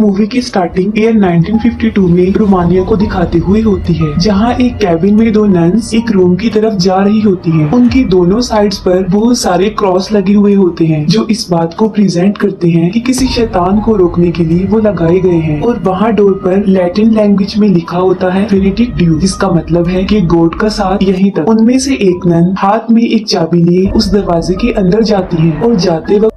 Movie की starting year 1952 में Romania को दिखाती हुई होती है, जहां एक कैबिन में दो नन्स एक रूम की तरफ जा रही होती हैं। उनकी दोनों साइड्स पर बहुत सारे क्रॉस लगे हुए होते हैं, जो इस बात को प्रेजेंट करते हैं कि किसी शैतान को रोकने के लिए वो लगाए गए हैं। और वहाँ डोर पर लैटिन लैंग्वेज में लिखा होता है बेनेडिक्ट, जिसका मतलब है कि गॉड का साथ यहीं तक। उनमें से एक नन हाथ में एक चाबी लिए उस दरवाजे के अंदर जाती है और जाते वक्त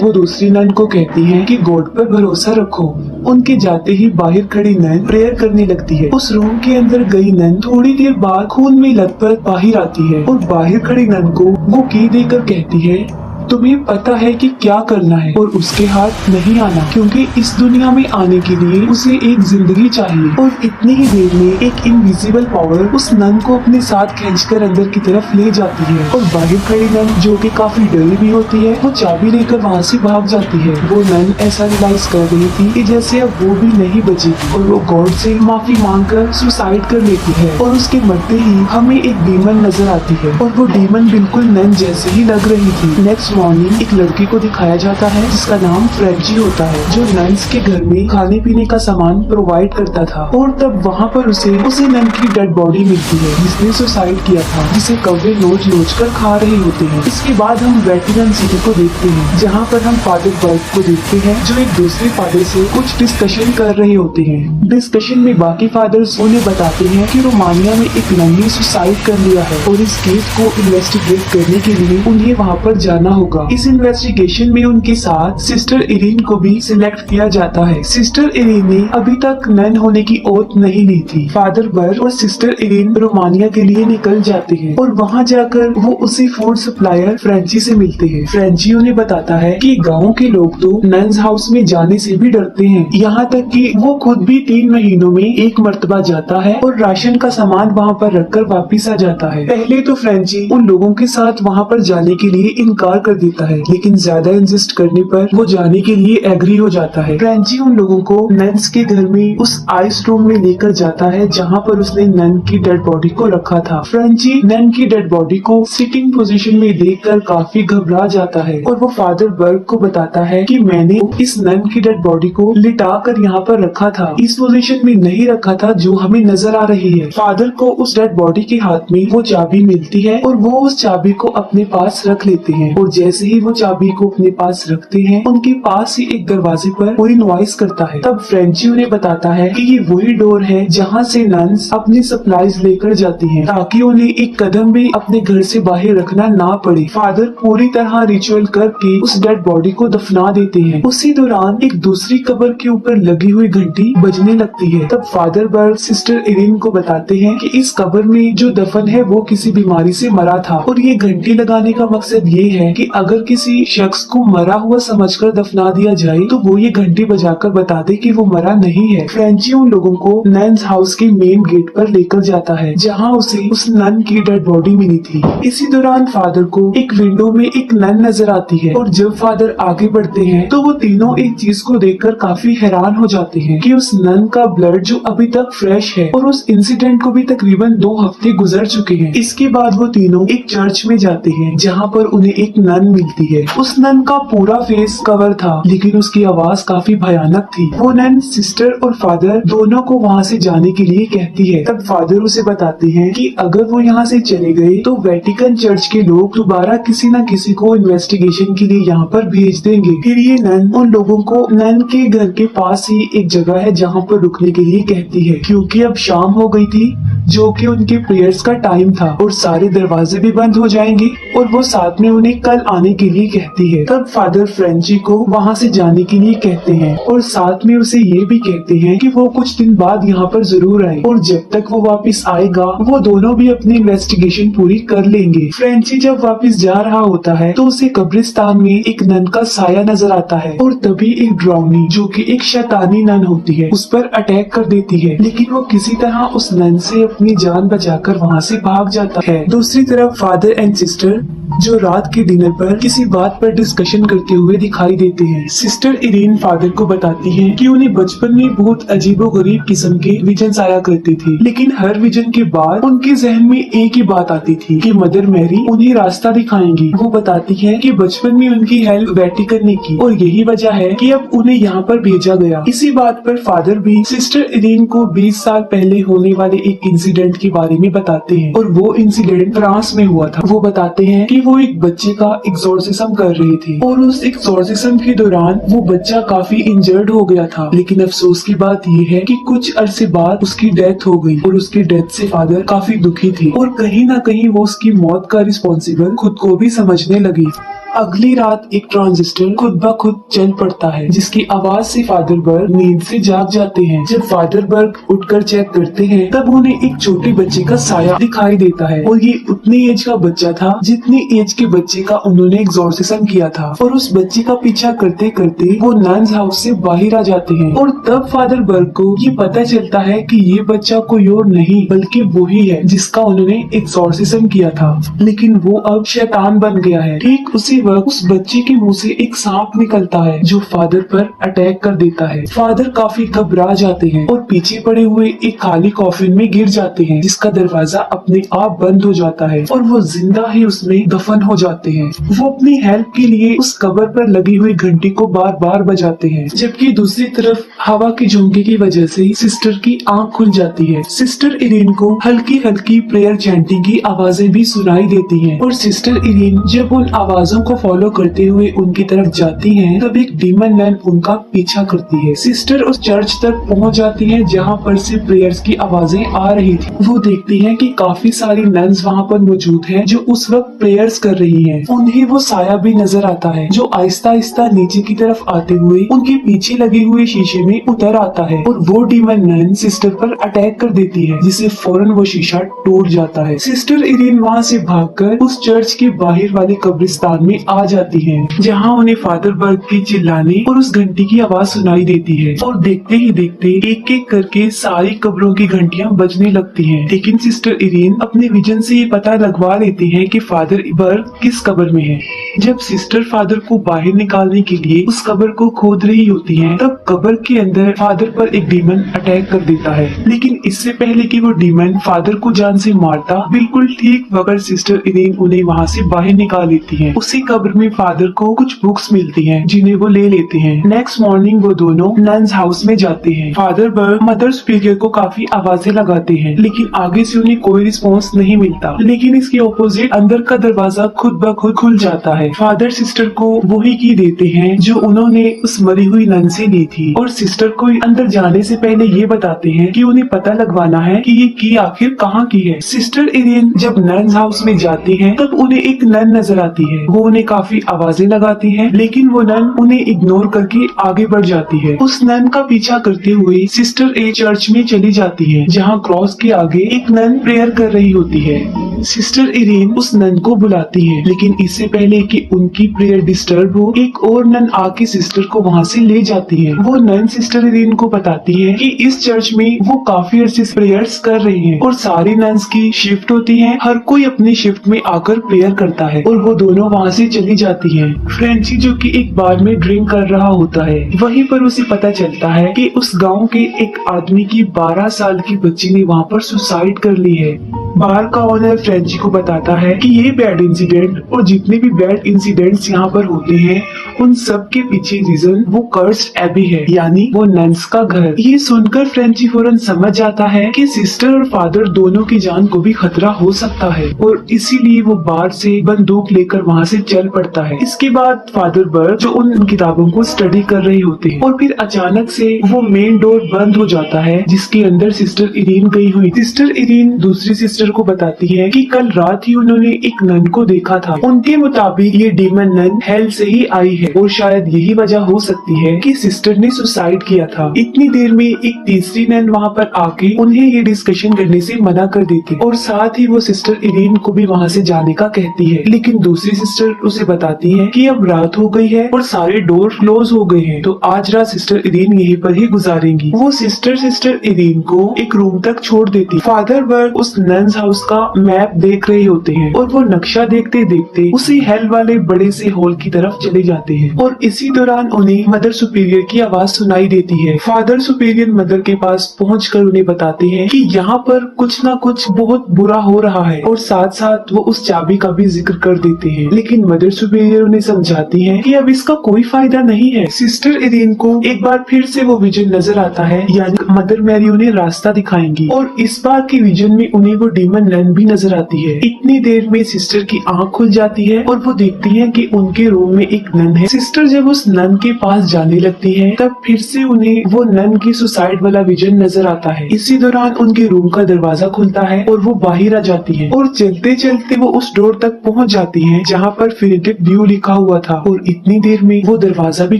वो दूसरी नन को कहती है कि गॉड पर भरोसा रखो। उनके जाते ही बाहर खड़ी नन प्रेयर करने लगती है। उस रूम के अंदर गई नन थोड़ी देर बाद खून में लथपथ बाहर आती है और बाहर खड़ी नन को वो की देकर कहती है, तुम्हें पता है कि क्या करना है और उसके हाथ नहीं आना, क्योंकि इस दुनिया में आने के लिए उसे एक जिंदगी चाहिए। और इतनी ही देर में एक इनविजिबल पावर उस नन को अपने साथ खींचकर अंदर की तरफ ले जाती है और बाहर खड़ी नन, जो कि काफी डरी भी होती है, वो चाबी लेकर वहाँ से भाग जाती है। वो नन ऐसा रियलाइज कर रही थी कि जैसे अब वो भी नहीं बचेगी और वो गॉड से माफी मांगकर सुसाइड कर लेती है। और उसके मरते ही हमें एक डीमन नजर आती है और वो डीमन बिल्कुल नन जैसे ही लग रही थी। नेक्स्ट मॉर्निंग एक लड़की को दिखाया जाता है जिसका नाम फ्रेंची होता है, जो नन्स के घर में खाने पीने का सामान प्रोवाइड करता था। और तब वहाँ पर उसे नन की डेड बॉडी मिलती है जिसने सुसाइड किया था, जिसे कौवे नोच नोच कर खा रहे होते हैं। इसके बाद हम वेटिकन सिटी को देखते हैं, जहाँ पर हम फादर बर्ग को देखते हैं, जो एक दूसरे फादर से कुछ डिस्कशन कर रहे होते हैं। डिस्कशन में बाकी फादर्स उन्हें बताते हैं कि रोमानिया में एक नन ने सुसाइड कर लिया है और इस केस को इन्वेस्टिगेट करने के लिए उन्हें वहाँ पर जाना होगा। इस इन्वेस्टिगेशन में उनके साथ सिस्टर इरीन को भी सिलेक्ट किया जाता है। सिस्टर इरीन ने अभी तक नन होने की ओथ नहीं ली थी। फादर बर्ग और सिस्टर इरीन रोमानिया के लिए निकल जाते हैं और वहाँ जाकर वो उसी फूड सप्लायर फ्रेंची से मिलते हैं। फ्रेंची उन्हें बताता है कि गाँव के लोग तो नन्स हाउस में जाने से भी डरते हैं, यहाँ तक कि वो खुद भी 3 महीनों में एक मर्तबा जाता है और राशन का सामान वहाँ पर रखकर वापिस आ जाता है। पहले तो फ्रेंची उन लोगों के साथ वहाँ पर जाने के लिए इनकार कर देता है, लेकिन ज्यादा इंसिस्ट करने पर वो जाने के लिए एग्री हो जाता है। फ्रेंची उन लोगों को नन्स के घर में उस आइस रूम में लेकर जाता है जहाँ पर उसने नन की डेड बॉडी को रखा था। फ्रेंची नन की डेड बॉडी को सिटिंग पोजीशन में देखकर काफी घबरा जाता है और वो फादर बर्ग को बताता है कि मैंने इस नन की डेड बॉडी को लिटा कर यहाँ पर रखा था, इस पोजीशन में नहीं रखा था जो हमें नजर आ रही है। फादर को उस डेड बॉडी के हाथ में वो चाबी मिलती है और वो उस चाबी को अपने पास रख लेते हैं। और जैसे ही वो चाबी को अपने पास रखते हैं, उनके पास ही एक दरवाजे पर कोई नॉइस करता है। तब फ्रेंची उन्हें बताता है कि ये वही डोर है जहाँ से नन्स अपनी सप्लाईज लेकर जाती हैं, ताकि उन्हें एक कदम भी अपने घर से बाहर रखना ना पड़े। फादर पूरी तरह रिचुअल करके उस डेड बॉडी को दफना देते हैं। उसी दौरान एक दूसरी कब्र के ऊपर लगी हुई घंटी बजने लगती है। तब फादर बर्ग सिस्टर इरीन को बताते हैं कि इस कब्र में जो दफन है वो किसी बीमारी से मरा था और ये घंटी लगाने का मकसद ये है कि अगर किसी शख्स को मरा हुआ समझकर दफना दिया जाए तो वो ये घंटी बजाकर बता दे कि वो मरा नहीं है। फ्रेंची उन लोगों को नन्स हाउस के मेन गेट पर लेकर जाता है, जहाँ उसे उस नन की डेड बॉडी मिली थी। इसी दौरान फादर को एक विंडो में एक नन नजर आती है और जब फादर आगे बढ़ते हैं तो वो तीनों एक चीज को देखकर काफी हैरान हो जाते हैं कि उस नन का ब्लड जो अभी तक फ्रेश है और उस इंसिडेंट को भी तकरीबन 2 हफ्ते गुजर चुके हैं। इसके बाद वो तीनों एक चर्च में जाते हैं, जहाँ पर उन्हें एक नन मिलती है। उस नन का पूरा फेस कवर था, लेकिन उसकी आवाज काफी भयानक थी। वो नन सिस्टर और फादर दोनों को वहाँ से जाने के लिए कहती है। तब फादर उसे बताते हैं कि अगर वो यहाँ से चले गए तो वेटिकन चर्च के लोग दोबारा किसी न किसी को इन्वेस्टिगेशन के लिए यहाँ पर भेज देंगे। फिर ये नन उन लोगों को नन के घर के पास ही एक जगह है जहाँ पर रुकने के लिए कहती है, क्योंकि अब शाम हो गई थी, जो कि उनके प्रेयर्स का टाइम था और सारे दरवाजे भी बंद हो जाएंगे। और वो साथ में उन्हें कल आने के लिए कहती है। तब फादर फ्रेंची को वहाँ से जाने के लिए कहते हैं और साथ में उसे ये भी कहते हैं कि वो कुछ दिन बाद यहाँ पर जरूर आए और जब तक वो वापस आएगा वो दोनों भी अपनी इन्वेस्टिगेशन पूरी कर लेंगे। फ्रेंची जब वापस जा रहा होता है तो उसे कब्रिस्तान में एक नन का साया नजर आता है और तभी एक ड्राउनी, जो कि एक शैतानी नन होती है, उस पर अटैक कर देती है, लेकिन वो किसी तरह उस नन से अपनी जान बचाकर वहाँ से भाग जाता है। दूसरी तरफ फादर एंड सिस्टर जो रात के डिनर पर किसी बात पर डिस्कशन करते हुए दिखाई देते हैं। सिस्टर इरीन फादर को बताती है कि उन्हें बचपन में बहुत अजीबोगरीब किस्म के विजन्स आया करते थे, लेकिन हर विजन के बाद उनके जहन में एक ही बात आती थी कि मदर मैरी उन्हें रास्ता दिखाएंगी। वो बताती है कि बचपन में उनकी हेल्प बेटी करने की और यही वजह है कि अब उन्हें यहाँ पर भेजा गया। इसी बात पर फादर भी सिस्टर इरीन को 20 साल पहले होने वाले एक इंसिडेंट के बारे में बताते हैं और वो इंसिडेंट फ्रांस में हुआ था। वो बताते हैं कि वो एक बच्चे का एक्सोर्सिज्म कर रहे थे और उस एक्सोर्सिज्म के दौरान वो बच्चा काफी इंजर्ड हो गया था, लेकिन अफसोस की बात ये है कि कुछ अरसे बाद उसकी डेथ हो गई और उसकी डेथ से फादर काफी दुखी थे और कहीं ना कहीं वो उसकी मौत का रिस्पॉन्सिबल खुद को भी समझने लगी। अगली रात एक ट्रांजिस्टर खुद ब खुद चल पड़ता है, जिसकी आवाज से फादर बर्ग नींद से जाग जाते हैं। जब फादर बर्ग उठकर चेक करते हैं तब उन्हें एक छोटे बच्चे का साया दिखाई देता है और ये उतनी एज का बच्चा था जितनी एज के बच्चे का उन्होंने एक्सोर्सिज्म किया था। और उस बच्चे का पीछा करते करते वो नन्स हाउस से बाहर आ जाते हैं और तब फादर बर्ग को ये पता चलता है कि ये बच्चा कोई और नहीं बल्कि वही है जिसका उन्होंने एक्सोर्सिज्म किया था, लेकिन वो अब शैतान बन गया है। ठीक उसी वक्त उस बच्चे के मुंह से एक सांप निकलता है जो फादर पर अटैक कर देता है। फादर काफी घबरा जाते हैं और पीछे पड़े हुए एक खाली कॉफिन में गिर जाते हैं जिसका दरवाजा अपने आप बंद हो जाता है और वो जिंदा ही उसमें दफन हो जाते हैं। वो अपनी हेल्प के लिए उस कब्र पर लगी हुई घंटी को बार बार बजाते हैं, जबकि दूसरी तरफ हवा के झोंके की वजह से सिस्टर की आंख खुल जाती है। सिस्टर इरीन को हल्की हल्की प्रेयर चैंटिंग की आवाजें भी सुनाई देती हैं और सिस्टर इरीन जब उन आवाजों को फॉलो करते हुए उनकी तरफ जाती हैं, तब एक डीमन नन उनका पीछा करती है। सिस्टर उस चर्च तक पहुंच जाती है जहां पर से प्रेयर्स की आवाजें आ रही थी। वो देखती हैं कि काफी सारी नन्स वहां पर मौजूद हैं जो उस वक्त प्रेयर्स कर रही हैं। उन्हें वो साया भी नजर आता है जो आहिस्ता आहिस्ता नीचे की तरफ आते हुए उनके पीछे लगे हुए शीशे में उतर आता है और वो डीमन नन सिस्टर पर अटैक कर देती है, जिससे फौरन वो शीशा टूट जाता है। सिस्टर इरीन वहाँ से भागकर उस चर्च के बाहर वाले कब्रिस्तान में आ जाती है जहाँ उन्हें फादर बर्ग के चिल्लाने और उस घंटी की आवाज सुनाई देती है और देखते ही देखते एक एक करके सारी कब्रों की घंटियां बजने लगती हैं। लेकिन सिस्टर इरीन अपने विजन से ये पता लगवा लेती है कि फादर बर्ग किस कब्र में है। जब सिस्टर फादर को बाहर निकालने के लिए उस कब्र को खोद रही होती है, तब कब्र के अंदर फादर पर एक डीमन अटैक कर देता है, लेकिन इससे पहले कि वो डीमन फादर को जान से मारता, बिल्कुल ठीक वक्त सिस्टर इरीन उन्हें वहाँ से बाहर निकाल लेती है। उसी कब्र में फादर को कुछ बुक्स मिलती हैं जिन्हें वो ले लेते हैं। नेक्स्ट मॉर्निंग वो दोनों नन्स हाउस में जाते हैं। फादर बर्ग मदर स्पीकर को काफी आवाजें लगाते हैं, लेकिन आगे से उन्हें कोई रिस्पॉन्स नहीं मिलता। लेकिन इसके ऑपोजिट अंदर का दरवाजा खुद ब खुद खुल जाता है। फादर सिस्टर को वही की देते हैं जो उन्होंने उस मरी हुई नन से ली थी और सिस्टर को अंदर जाने से पहले ये बताते हैं कि उन्हें पता लगवाना है कि ये की आखिर कहाँ की है। सिस्टर इरीन जब नन्स हाउस में जाती हैं, तब उन्हें एक नन नजर आती है। वो उन्हें काफी आवाजें लगाती है, लेकिन वो नन उन्हें इग्नोर करके आगे बढ़ जाती है। उस नन का पीछा करते हुए सिस्टर एक चर्च में चली जाती है जहाँ क्रॉस के आगे एक नन प्रेयर कर रही होती है। सिस्टर इरीन उस नन को बुलाती है, लेकिन इससे पहले कि उनकी प्रेयर डिस्टर्ब हो, एक और नन आके सिस्टर को वहाँ से ले जाती है। वो नन सिस्टर इरीन को बताती है कि इस चर्च में वो काफी अरसे प्रेयर्स कर रही हैं और सारी नन्स की शिफ्ट होती है, हर कोई अपनी शिफ्ट में आकर प्रेयर करता है और वो दोनों वहाँ से चली जाती है। फ्रेंची जो कि एक बार में ड्रिंक कर रहा होता है, वहीं पर उसे पता चलता है कि उस गांव के एक आदमी की 12 साल की बच्ची ने वहाँ पर सुसाइड कर ली है। बार का ओनर फ्रेंची को बताता है कि ये बैड इंसिडेंट और जितने भी बैड इंसिडेंट्स यहाँ पर होते हैं, उन सब के पीछे रीजन वो कर्स्ड एबी है, यानी वो नन्स का घर। ये सुनकर फ्रेंची फौरन समझ जाता है कि सिस्टर और फादर दोनों की जान को भी खतरा हो सकता है और इसीलिए वो बार से बंदूक लेकर वहाँ से चल पड़ता है। इसके बाद फादर बर्ग जो उन किताबों को स्टडी कर रहे होते हैं और फिर अचानक से वो मेन डोर बंद हो जाता है जिसके अंदर सिस्टर इरीन गई हुई। सिस्टर इरीन दूसरी सिस्टर को बताती है कि कल रात ही उन्होंने एक नन को देखा था। उनके मुताबिक ये डीमन नन हेल से ही आई है और शायद यही वजह हो सकती है कि सिस्टर ने सुसाइड किया था। इतनी देर में एक तीसरी नन वहाँ पर आके उन्हें ये डिस्कशन करने से मना कर देती और साथ ही वो सिस्टर इरीन को भी वहाँ से जाने का कहती है, लेकिन दूसरी सिस्टर उसे बताती है कि अब रात हो गई है और सारे डोर क्लोज हो गए हैं, तो आज रात सिस्टर इरीन यहीं पर ही गुजारेंगी। वो सिस्टर इरीन को एक रूम तक छोड़ देती। फादर बर्ग उस नन्स हाउस का मैप देख रहे होते हैं और वो नक्शा देखते देखते उसी हेल वाले बड़े से हॉल की तरफ चले जाते हैं और इसी दौरान उन्हें मदर सुपीरियर की आवाज सुनाई देती है। फादर सुपीरियर मदर के पास पहुंचकर उन्हें बताते हैं कि यहाँ पर कुछ न कुछ बहुत बुरा हो रहा है और साथ साथ वो उस चाबी का भी जिक्र कर देते हैं, लेकिन मदर सुपीरियर उन्हें समझाती है कि अब इसका कोई फायदा नहीं है। सिस्टर इरीन को एक बार फिर से वो विजन नजर आता है, यानी मदर मैरी उन्हें रास्ता दिखाएंगी और इस बार की विजन में उन्हें वो डीमन नन भी नजर आती है। इतनी देर में सिस्टर की आंख खुल जाती है और वो देखती है कि उनके रूम में एक नन है। सिस्टर जब उस नन के पास जाने लगती है तब फिर से उन्हें वो नन की सुसाइड वाला विजन नजर आता है। इसी दौरान उनके रूम का दरवाजा खुलता है और वो बाहर आ जाती है और चलते चलते वो उस डोर तक पहुंच जाती है जहाँ पर फिनिटिव ड्यू लिखा हुआ था और इतनी देर में वो दरवाजा भी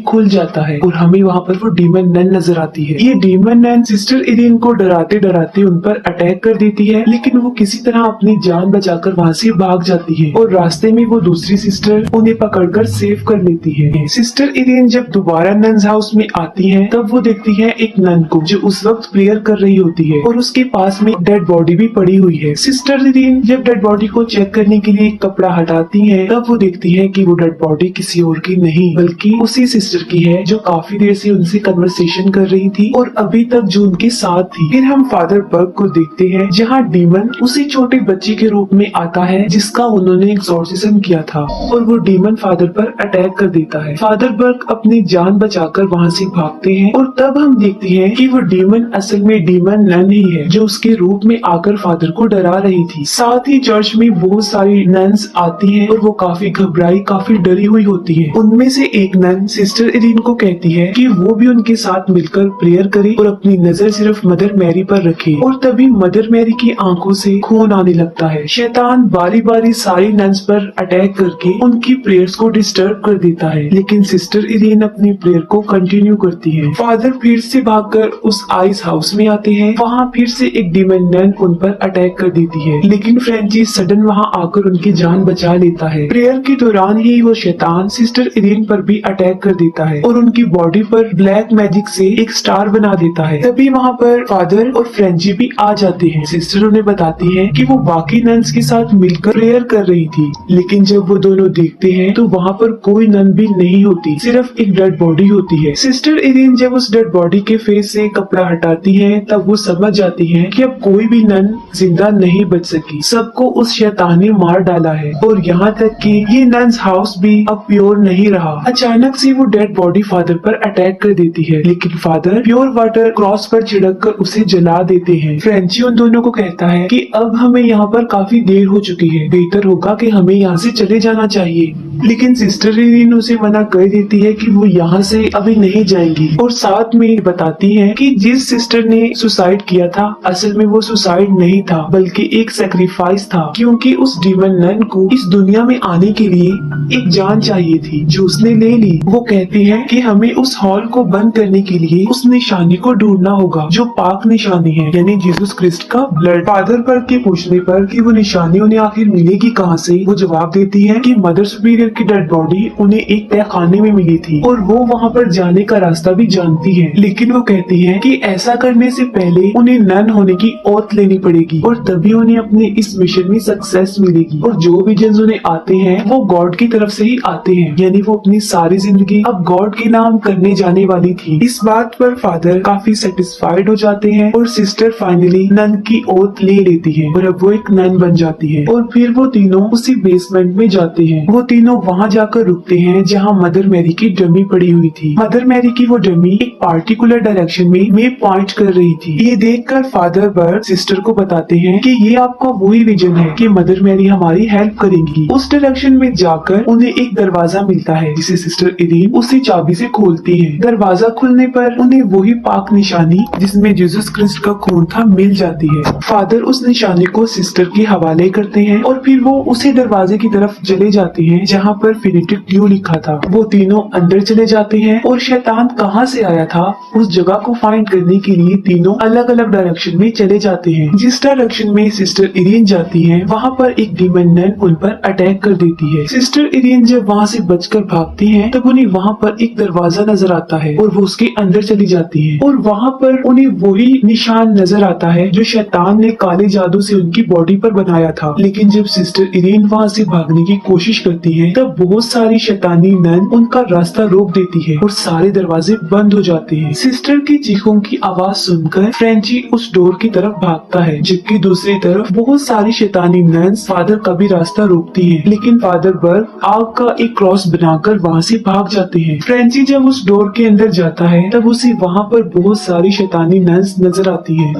खुल जाता है और हमें वहाँ पर वो डीमन नन नजर आती है। ये डीमन नन सिस्टर इरीन को डराते डराते उन पर अटैक कर देती है, लेकिन वो किसी तरह अपनी जान बचाकर वहाँ से भाग जाती है और रास्ते में वो दूसरी सिस्टर उन्हें पकड़कर सेव कर लेती है। सिस्टर इरीन जब दोबारा नन्स हाउस में आती है तब वो देखती है एक नन को जो उस वक्त प्रेयर कर रही होती है और उसके पास में डेड बॉडी भी पड़ी हुई है। सिस्टर इरीन जब डेड बॉडी को चेक करने के लिए कपड़ा हटाती है तब वो देखती है कि वो डेड बॉडी किसी और की नहीं बल्कि उसी सिस्टर की है जो काफी देर से उनसे कन्वर्सेशन कर रही थी और अभी तक जो उनके साथ थी। फिर हम फादर बर्ग को देखते हैं जहाँ डीमन उसी छोटे बच्चे के रूप में आता है जिसका उन्होंने एक्सॉर्सिज्म किया था और वो डीमन फादर पर अटैक कर देता है। फादर बर्ग अपनी जान बचाकर वहाँ से भागते हैं और तब हम देखते हैं कि वो डीमन असल में डीमन नन ही है जो उसके रूप में आकर फादर को डरा रही थी। साथ ही चर्च में बहुत सारी नन्स आती हैं और वो काफी घबराई काफी डरी हुई होती है। उनमें से एक नन सिस्टर इरीन को कहती है कि वो भी उनके साथ मिलकर प्रेयर करे और अपनी नजर सिर्फ मदर मैरी पर रखे और तभी मदर मैरी की आंखों से खून आने लगता है। शैतान बारी बारी सारी नन्स पर अटैक करके उनकी प्रेयर्स को डिस्टर्ब कर देता है, लेकिन सिस्टर इरीन अपनी प्रेयर को कंटिन्यू करती है। फादर फिर से भागकर उस आइस हाउस में आते हैं। वहाँ फिर से एक डीमन नन उन पर अटैक कर देती है, लेकिन फ्रेंची सडन वहाँ आकर उनकी जान बचा लेता है। प्रेयर के दौरान ही वो शैतान सिस्टर इरीन पर भी अटैक कर देता है और उनकी बॉडी पर ब्लैक मैजिक से एक स्टार बना देता है। तभी वहाँ पर फादर और फ्रेंची भी आ जाते हैं। सिस्टर उन्हें बताती है कि वो बाकी नन्स के साथ मिलकर प्रेयर कर रही थी, लेकिन जब वो दोनों देखते हैं तो वहाँ पर कोई नन भी नहीं होती, सिर्फ एक डेड बॉडी होती है। सिस्टर इरीन जब उस डेड बॉडी के फेस से कपड़ा हटाती है तब वो समझ जाती है कि अब कोई भी नन जिंदा नहीं बच सकी, सबको उस शैतान ने मार डाला है और यहाँ तक कि ये नन्स हाउस भी अब प्योर नहीं रहा। अचानक से वो डेड बॉडी फादर पर अटैक कर देती है, लेकिन फादर प्योर वाटर क्रॉस पर छिड़क कर उसे जला देते हैं। फ्रेंची उन दोनों को कहता है कि अब हमें यहाँ पर काफी देर हो चुकी है, बेहतर होगा कि हमें यहाँ से चले जाना चाहिए, लेकिन सिस्टर इरीन उसे मना कर देती है कि वो यहाँ से अभी नहीं जाएंगी और साथ में बताती है कि जिस सिस्टर ने सुसाइड किया था असल में वो सुसाइड नहीं था बल्कि एक सेक्रीफाइस था, क्योंकि उस डीमन नन को इस दुनिया में आने के लिए एक जान चाहिए थी जो उसने ले ली। वो कहती है कि हमें उस हॉल को बंद करने के लिए उस निशानी को ढूंढना होगा जो पाक निशानी है, यानी जीसस क्रिस्ट का ब्लड। फादर बर्ग के पूछने पर कि वो निशानी उन्हें आखिर मिलेगी कहाँ से, वो जवाब देती है कि मदर सुपीरियर की डेड बॉडी उन्हें एक तहखाने में मिली थी और वो वहाँ पर जाने का रास्ता भी जानती है, लेकिन वो कहती है कि ऐसा करने से पहले उन्हें नन होने की ओथ लेनी पड़ेगी और तभी उन्हें अपने इस मिशन में सक्सेस मिलेगी और जो विजन्स उन्हें आते हैं वो गॉड की तरफ से ही आते हैं, यानी वो अपनी सारी जिंदगी अब गॉड के नाम करने जाने वाली थी। इस बात पर फादर काफी सेटिस्फाइड हो जाते हैं और सिस्टर फाइनली नन की ओथ ले लेती है और अब वो एक नन बन जाती है और फिर वो तीनों उसी बेसमेंट में जाते हैं। वो तीनों वहाँ जाकर रुकते हैं जहाँ मदर मैरी की डमी पड़ी हुई थी। मदर मैरी की वो डमी एक पार्टिकुलर डायरेक्शन में पॉइंट कर रही थी। ये देखकर फादर बर्ग सिस्टर को बताते हैं कि ये आपका वही विजन है कि मदर मैरी हमारी हेल्प करेंगी। उस डायरेक्शन में जाकर उन्हें एक दरवाजा मिलता है जिसे सिस्टर इरीन उसी चाबी से खोलती है। दरवाजा खुलने पर उन्हें वही पाक निशानी जिसमें जीसस क्रिस्ट का खून था मिल जाती है। फादर उस निशानी को सिस्टर के हवाले करते हैं और फिर वो उसी दरवाजे की तरफ चले जाते हैं जहाँ पर फिनिटिव ड्यू लिखा था। वो तीनों अंदर चले जाते हैं और शैतान कहाँ से आया था उस जगह को फाइंड करने के लिए तीनों अलग अलग डायरेक्शन में चले जाते हैं। जिस डायरेक्शन में सिस्टर इरीन जाती है वहाँ पर एक डीमन नन उन पर अटैक कर देती है। सिस्टर इरीन जब वहाँ से बचकर भागती हैं तब उन्हें वहाँ पर एक दरवाजा नजर आता है और वो उसके अंदर चली जाती है और वहाँ पर उन्हें वही निशान नजर आता है जो शैतान ने काले जादू से उनकी बॉडी पर बनाया था। लेकिन जब सिस्टर इरीन वहाँ से भागने की कोशिश करती है तब बहुत सारी शैतानी नन उनका रास्ता रोक देती है और सारे दरवाजे बंद हो जाते हैं। सिस्टर की चीखों की आवाज सुनकर फ्रेंची उस डोर की तरफ भागता है, जबकि दूसरी तरफ बहुत सारी शैतानी नन्स फादर का भी रास्ता रोकती हैं। लेकिन फादर बर्ग आग का एक क्रॉस बनाकर वहाँ से भाग जाते हैं। फ्रेंची जब उस डोर के अंदर जाता है तब उसे वहाँ पर बहुत सारी शैतानी नन्स नजर आती है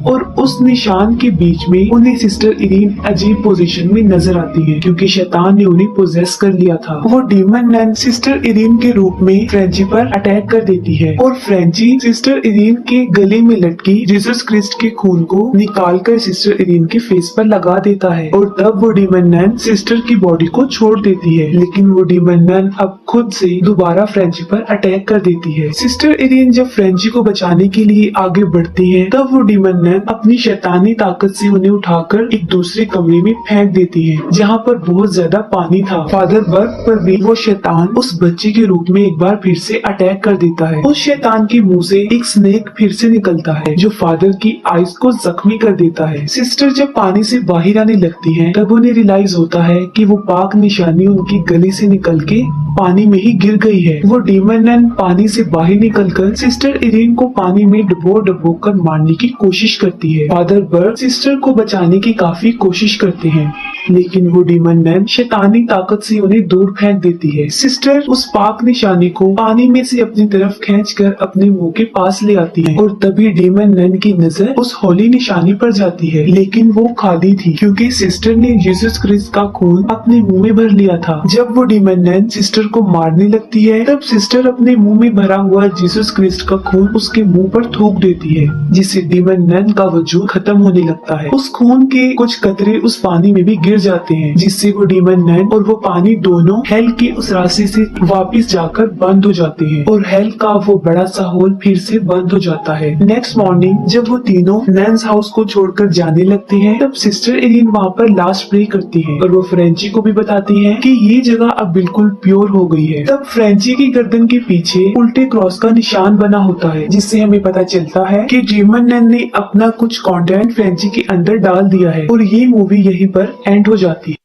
और उस निशान के बीच में उन्हें सिस्टर इरीन अजीब पोजीशन में नजर आती है क्योंकि शैतान ने उन्हें पोजेस कर लिया था। वो डीमन नन सिस्टर इरीन के रूप में फ्रेंची पर अटैक कर देती है और फ्रेंची सिस्टर इरीन के गले में लटकी जीसस क्रिस्ट के खून को निकालकर सिस्टर इरीन के फेस पर लगा देता है और तब वो डीमन नन सिस्टर की बॉडी को छोड़ देती है। लेकिन वो डीमन नन अब खुद से दोबारा फ्रेंची पर अटैक कर देती है। सिस्टर इरीन जब फ्रेंची को बचाने के लिए आगे बढ़ती है तब वो डीमन नन अपनी शैतानी ताकत से उन्हें उठाकर एक दूसरे कमरे में फेंक देती है जहाँ पर बहुत ज्यादा पानी था। फादर बर्ग पर भी वो शैतान उस बच्चे के रूप में एक बार फिर से अटैक कर देता है। उस शैतान के मुंह से एक स्नेक फिर से निकलता है जो फादर की आइज को जख्मी कर देता है। सिस्टर जब पानी से बाहर आने लगती है तब उन्हें रियलाइज होता है कि वो पाक निशानी उनकी गले से निकल के पानी में ही गिर गई है। वो डीमन नन पानी से बाहर निकलकर सिस्टर इरीन को पानी में डुबो कर मारने की कोशिश करती है। फादर बर्ग सिस्टर को बचाने की काफी कोशिश करते हैं लेकिन वो डीमन नन शैतानी ताकत से उन्हें दूर फेंक देती है। सिस्टर उस पाक निशानी को पानी में से अपनी तरफ खींचकर अपने मुंह के पास ले आती है और तभी डीमन नन की नजर उस होली निशानी पर जाती है लेकिन वो खाली थी क्योंकि सिस्टर ने जीसस क्रिस्ट का खून अपने मुंह में भर लिया था। जब वो डीमन नन सिस्टर को मारने लगती है तब सिस्टर अपने मुंह में भरा हुआ जीसस क्रिस्ट का खून उसके मुंह पर थूक देती है जिससे डीमन नन का वजूद खत्म होने लगता है। उस खून के कुछ कतरे उस पानी में भी गिर जाते हैं जिससे वो डीमन नन और वो पानी दोनों हेल के उस रास्ते से वापस जाकर बंद हो जाते हैं और हेल का वो बड़ा सा होल फिर से बंद हो जाता है। नेक्स्ट मॉर्निंग जब वो तीनों नन्स हाउस को छोड़कर जाने लगते हैं तब सिस्टर इरीन वहाँ पर लास्ट प्रे करती है और वो फ्रेंची को भी बताती है कि ये जगह अब बिल्कुल प्योर हो गई है। तब फ्रेंची की गर्दन के पीछे उल्टे क्रॉस का निशान बना होता है जिससे हमें पता चलता है कि डीमन नन ने अपना कुछ कंटेंट फ्रेंची के अंदर डाल दिया है और ये मूवी यहीं पर एंड हो जाती है।